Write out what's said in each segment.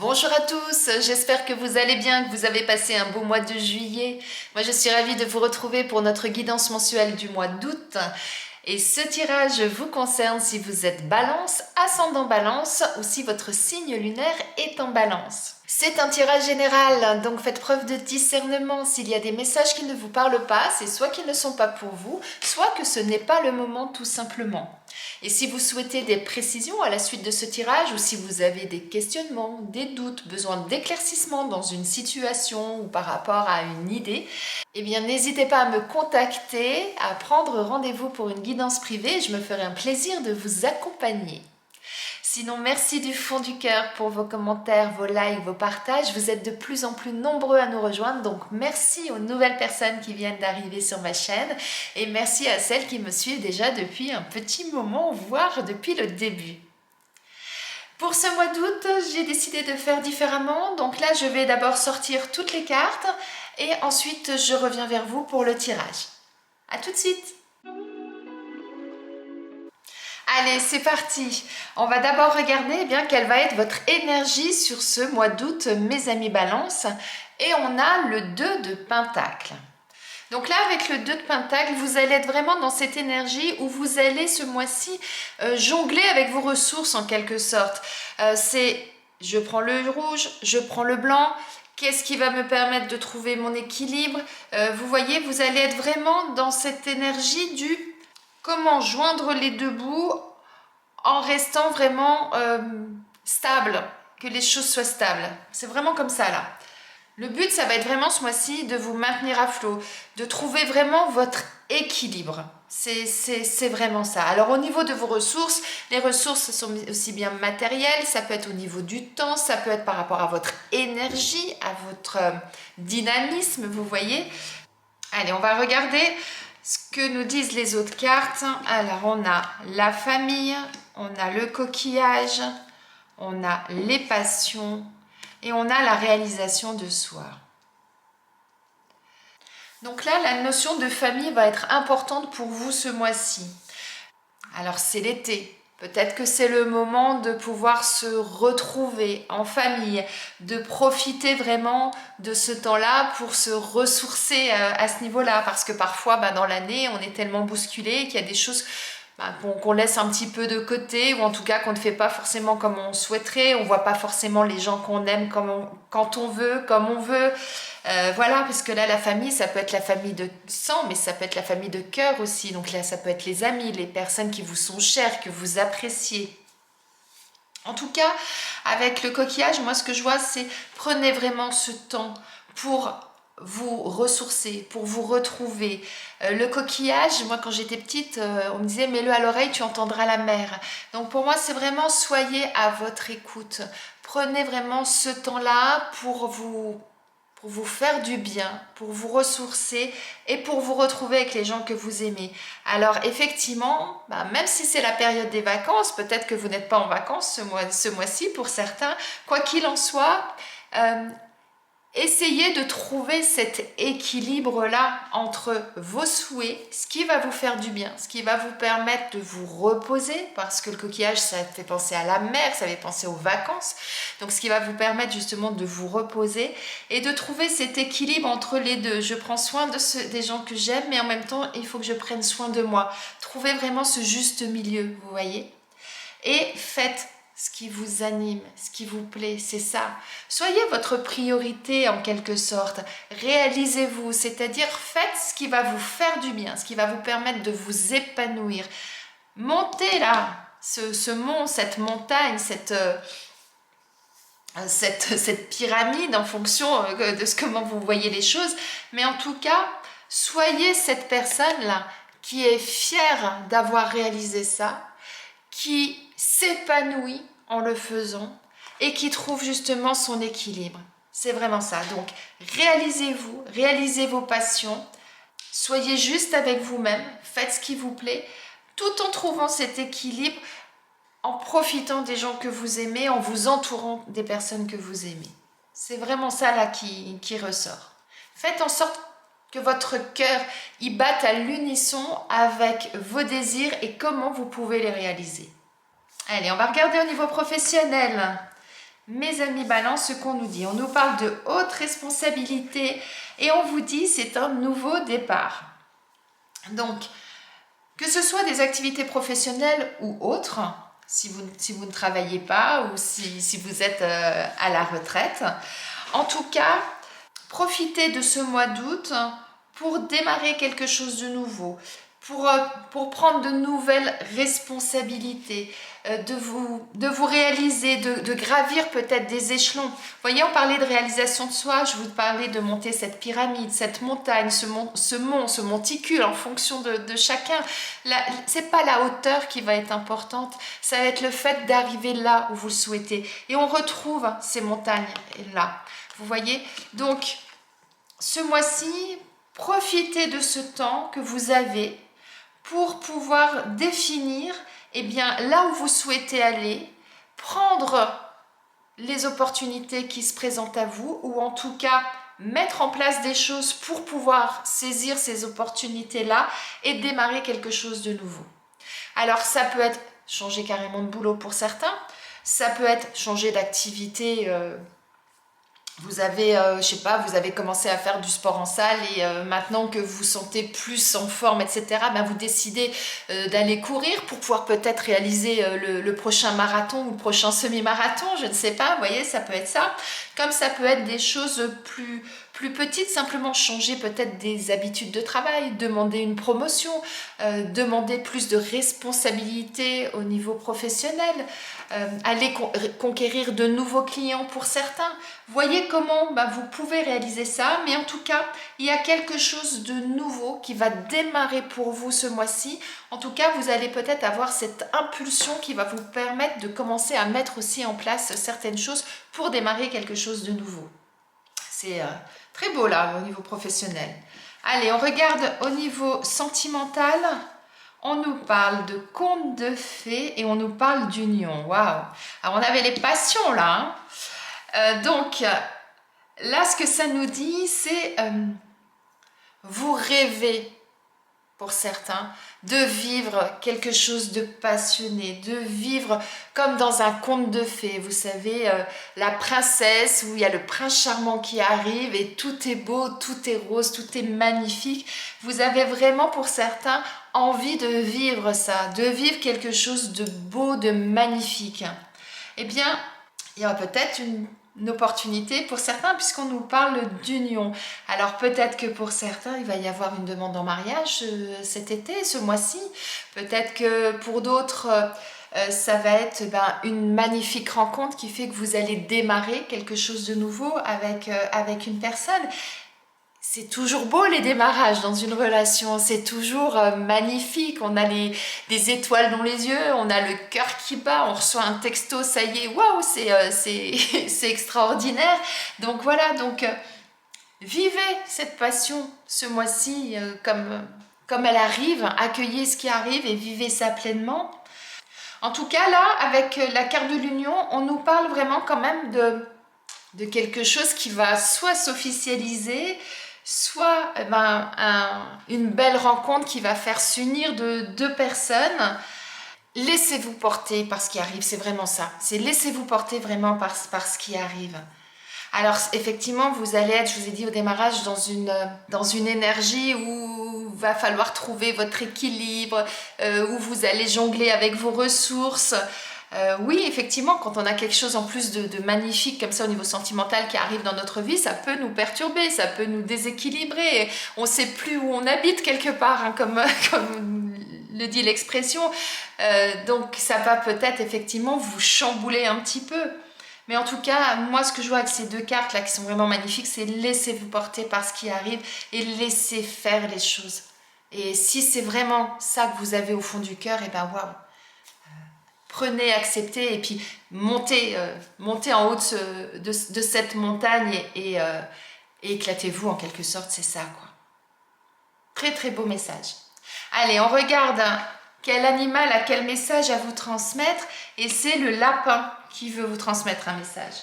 Bonjour à tous, j'espère que vous allez bien, que vous avez passé un beau mois de juillet. Moi je suis ravie de vous retrouver pour notre guidance mensuelle du mois d'août. Et ce tirage vous concerne si vous êtes Balance, ascendant Balance ou si votre signe lunaire est en Balance. C'est un tirage général, donc faites preuve de discernement. S'il y a des messages qui ne vous parlent pas, c'est soit qu'ils ne sont pas pour vous, soit que ce n'est pas le moment tout simplement. Et si vous souhaitez des précisions à la suite de ce tirage ou si vous avez des questionnements, des doutes, besoin d'éclaircissement dans une situation ou par rapport à une idée, eh bien n'hésitez pas à me contacter, à prendre rendez-vous pour une guidance privée. Je me ferai un plaisir de vous accompagner. Sinon, merci du fond du cœur pour vos commentaires, vos likes, vos partages. Vous êtes de plus en plus nombreux à nous rejoindre, donc merci aux nouvelles personnes qui viennent d'arriver sur ma chaîne et merci à celles qui me suivent déjà depuis un petit moment, voire depuis le début. Pour ce mois d'août, j'ai décidé de faire différemment, donc là je vais d'abord sortir toutes les cartes et ensuite je reviens vers vous pour le tirage. A tout de suite! Allez, c'est parti. On va d'abord regarder quelle va être votre énergie sur ce mois d'août, mes amis Balance. Et on a le 2 de Pentacle. Donc là, avec le 2 de Pentacle, vous allez être vraiment dans cette énergie où vous allez ce mois-ci jongler avec vos ressources en quelque sorte. C'est je prends le rouge, je prends le blanc. Qu'est-ce qui va me permettre de trouver mon équilibre? Vous voyez, vous allez être vraiment dans cette énergie du comment joindre les deux bouts en restant vraiment stable, que les choses soient stables. C'est vraiment comme ça là. Le but, ça va être vraiment ce mois-ci de vous maintenir à flot, de trouver vraiment votre équilibre. C'est vraiment ça. Alors au niveau de vos ressources, les ressources sont aussi bien matérielles, ça peut être au niveau du temps, ça peut être par rapport à votre énergie, à votre dynamisme, vous voyez. Allez, on va regarder ce que nous disent les autres cartes. Alors, on a la famille, on a le coquillage, on a les passions et on a la réalisation de soi. Donc là, la notion de famille va être importante pour vous ce mois-ci. Alors, c'est l'été. Peut-être que c'est le moment de pouvoir se retrouver en famille, de profiter vraiment de ce temps-là pour se ressourcer à ce niveau-là. Parce que parfois, dans l'année, on est tellement bousculé qu'il y a des choses qu'on laisse un petit peu de côté ou en tout cas qu'on ne fait pas forcément comme on souhaiterait. On ne voit pas forcément les gens qu'on aime quand on veut, comme on veut. Voilà, parce que là, la famille, ça peut être la famille de sang, mais ça peut être la famille de cœur aussi. Donc là, ça peut être les amis, les personnes qui vous sont chères, que vous appréciez. En tout cas, avec le coquillage, moi, ce que je vois, c'est prenez vraiment ce temps pour vous ressourcer, pour vous retrouver. Le coquillage, moi, quand j'étais petite, on me disait, mets-le à l'oreille, tu entendras la mer. Donc pour moi, c'est vraiment, soyez à votre écoute. Prenez vraiment ce temps-là pour vous faire du bien, pour vous ressourcer et pour vous retrouver avec les gens que vous aimez. Alors effectivement, même si c'est la période des vacances, peut-être que vous n'êtes pas en vacances ce mois-ci pour certains, quoi qu'il en soit, essayez de trouver cet équilibre-là entre vos souhaits, ce qui va vous faire du bien, ce qui va vous permettre de vous reposer, parce que le coquillage, ça fait penser à la mer, ça fait penser aux vacances, donc ce qui va vous permettre justement de vous reposer et de trouver cet équilibre entre les deux. Je prends soin des gens que j'aime, mais en même temps, il faut que je prenne soin de moi. Trouvez vraiment ce juste milieu, vous voyez, et faites ce qui vous anime, ce qui vous plaît, c'est ça. Soyez votre priorité en quelque sorte. Réalisez-vous, c'est-à-dire faites ce qui va vous faire du bien, ce qui va vous permettre de vous épanouir. Montez là, ce mont, cette montagne, cette pyramide en fonction de comment vous voyez les choses. Mais en tout cas, soyez cette personne-là qui est fière d'avoir réalisé ça, qui s'épanouit en le faisant et qui trouve justement son équilibre. C'est vraiment ça. Donc, réalisez-vous, réalisez vos passions, soyez juste avec vous-même, faites ce qui vous plaît, tout en trouvant cet équilibre, en profitant des gens que vous aimez, en vous entourant des personnes que vous aimez. C'est vraiment ça là qui ressort. Faites en sorte que votre cœur y batte à l'unisson avec vos désirs et comment vous pouvez les réaliser. Allez, on va regarder au niveau professionnel. Mes amis Balance, ce qu'on nous dit, on nous parle de haute responsabilité et on vous dit c'est un nouveau départ. Donc, que ce soit des activités professionnelles ou autres, si vous ne travaillez pas ou si vous êtes à la retraite, en tout cas, profitez de ce mois d'août pour démarrer quelque chose de nouveau, pour prendre de nouvelles responsabilités, de vous réaliser, de gravir peut-être des échelons. Vous voyez, on parlait de réalisation de soi, je vous parlais de monter cette pyramide, cette montagne, ce monticule en fonction de chacun. C'est pas la hauteur qui va être importante, ça va être le fait d'arriver là où vous le souhaitez. Et on retrouve ces montagnes là. Vous voyez? Donc, ce mois-ci, profitez de ce temps que vous avez pour pouvoir définir là où vous souhaitez aller, prendre les opportunités qui se présentent à vous ou en tout cas mettre en place des choses pour pouvoir saisir ces opportunités-là et démarrer quelque chose de nouveau. Alors ça peut être changer carrément de boulot pour certains, ça peut être changer d'activité. Vous avez, je sais pas, vous avez commencé à faire du sport en salle et maintenant que vous vous sentez plus en forme, etc., vous décidez d'aller courir pour pouvoir peut-être réaliser le prochain marathon ou le prochain semi-marathon, je ne sais pas, vous voyez, ça peut être ça. Comme ça peut être des choses plus petites, simplement changer peut-être des habitudes de travail, demander une promotion, demander plus de responsabilité au niveau professionnel, aller conquérir de nouveaux clients pour certains. Voyez comment vous pouvez réaliser ça, mais en tout cas, il y a quelque chose de nouveau qui va démarrer pour vous ce mois-ci. En tout cas, vous allez peut-être avoir cette impulsion qui va vous permettre de commencer à mettre aussi en place certaines choses pour démarrer quelque chose de nouveau. C'est très beau là, au niveau professionnel. Allez, on regarde au niveau sentimental. On nous parle de contes de fées et on nous parle d'union. Waouh! Alors, on avait les passions là. Donc, là, ce que ça nous dit, c'est vous rêvez, pour certains, de vivre quelque chose de passionné, de vivre comme dans un conte de fées. Vous savez, la princesse où il y a le prince charmant qui arrive et tout est beau, tout est rose, tout est magnifique. Vous avez vraiment, pour certains, envie de vivre ça, de vivre quelque chose de beau, de magnifique. Eh bien, il y aura peut-être une opportunité pour certains puisqu'on nous parle d'union. Alors peut-être que pour certains il va y avoir une demande en mariage cet été, ce mois-ci. Peut-être que pour d'autres ça va être une magnifique rencontre qui fait que vous allez démarrer quelque chose de nouveau avec une personne. C'est toujours beau les démarrages dans une relation, c'est toujours magnifique, on a des étoiles dans les yeux, on a le cœur qui bat, on reçoit un texto, ça y est, waouh, c'est extraordinaire. Donc voilà, vivez cette passion ce mois-ci comme elle arrive, accueillez ce qui arrive et vivez ça pleinement. En tout cas là, avec la carte de l'union, on nous parle vraiment quand même de quelque chose qui va soit s'officialiser, soit une belle rencontre qui va faire s'unir deux personnes. Laissez-vous porter par ce qui arrive, c'est vraiment ça. C'est laissez-vous porter vraiment par ce qui arrive. Alors effectivement, vous allez être, je vous ai dit au démarrage, dans une énergie où va falloir trouver votre équilibre, où vous allez jongler avec vos ressources. Oui, effectivement, quand on a quelque chose en plus de magnifique comme ça au niveau sentimental qui arrive dans notre vie, ça peut nous perturber, ça peut nous déséquilibrer. On ne sait plus où on habite quelque part, hein, comme le dit l'expression. Donc ça va peut-être effectivement vous chambouler un petit peu. Mais en tout cas, moi ce que je vois avec ces deux cartes là qui sont vraiment magnifiques, c'est laissez-vous porter par ce qui arrive et laissez faire les choses. Et si c'est vraiment ça que vous avez au fond du cœur, et waouh! Prenez, acceptez et puis montez en haut de cette montagne et éclatez-vous en quelque sorte, c'est ça quoi. Très très beau message. Allez, on regarde quel animal a quel message à vous transmettre et c'est le lapin qui veut vous transmettre un message.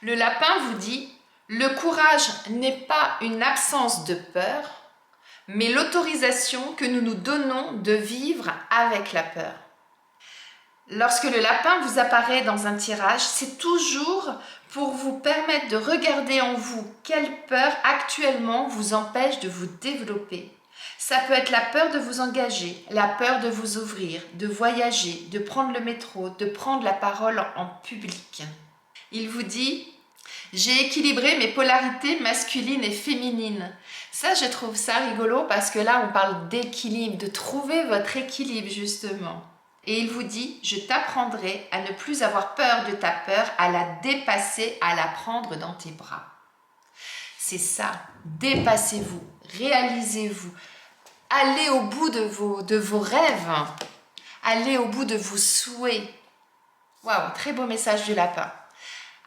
Le lapin vous dit « Le courage n'est pas une absence de peur, mais l'autorisation que nous nous donnons de vivre avec la peur. » Lorsque le lapin vous apparaît dans un tirage, c'est toujours pour vous permettre de regarder en vous quelle peur actuellement vous empêche de vous développer. Ça peut être la peur de vous engager, la peur de vous ouvrir, de voyager, de prendre le métro, de prendre la parole en public. Il vous dit « J'ai équilibré mes polarités masculines et féminines ». Ça, je trouve ça rigolo parce que là, on parle d'équilibre, de trouver votre équilibre justement. Et il vous dit « Je t'apprendrai à ne plus avoir peur de ta peur, à la dépasser, à la prendre dans tes bras. » C'est ça, dépassez-vous, réalisez-vous. Allez au bout de vos rêves. Allez au bout de vos souhaits. Waouh, très beau message du lapin.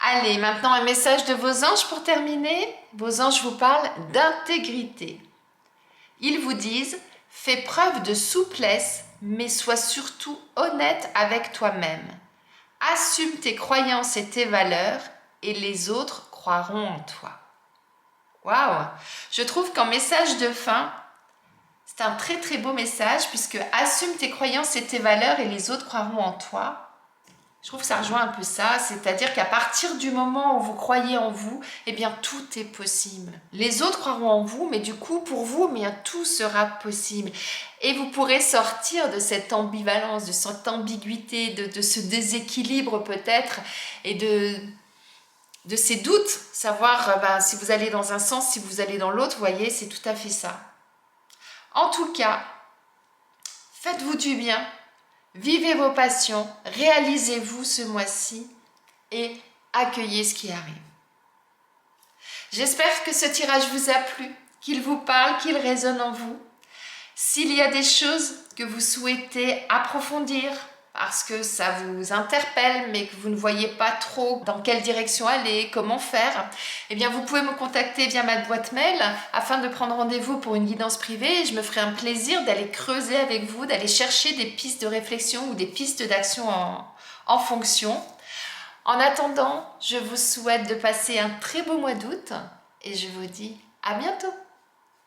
Allez, maintenant un message de vos anges pour terminer. Vos anges vous parlent d'intégrité. Ils vous disent « Fais preuve de souplesse, mais sois surtout honnête avec toi-même. Assume tes croyances et tes valeurs, et les autres croiront en toi. » Waouh! Je trouve qu'en message de fin, c'est un très très beau message puisque assume tes croyances et tes valeurs et les autres croiront en toi. Je trouve que ça rejoint un peu ça, c'est-à-dire qu'à partir du moment où vous croyez en vous, eh bien tout est possible. Les autres croiront en vous, mais du coup pour vous, eh bien, tout sera possible. Et vous pourrez sortir de cette ambivalence, de cette ambiguïté, de ce déséquilibre peut-être et de ces doutes, savoir si vous allez dans un sens, si vous allez dans l'autre, vous voyez, c'est tout à fait ça. En tout cas, faites-vous du bien, vivez vos passions, réalisez-vous ce mois-ci et accueillez ce qui arrive. J'espère que ce tirage vous a plu, qu'il vous parle, qu'il résonne en vous. S'il y a des choses que vous souhaitez approfondir, parce que ça vous interpelle, mais que vous ne voyez pas trop dans quelle direction aller, comment faire, eh bien vous pouvez me contacter via ma boîte mail afin de prendre rendez-vous pour une guidance privée. Je me ferai un plaisir d'aller creuser avec vous, d'aller chercher des pistes de réflexion ou des pistes d'action en fonction. En attendant, je vous souhaite de passer un très beau mois d'août et je vous dis à bientôt.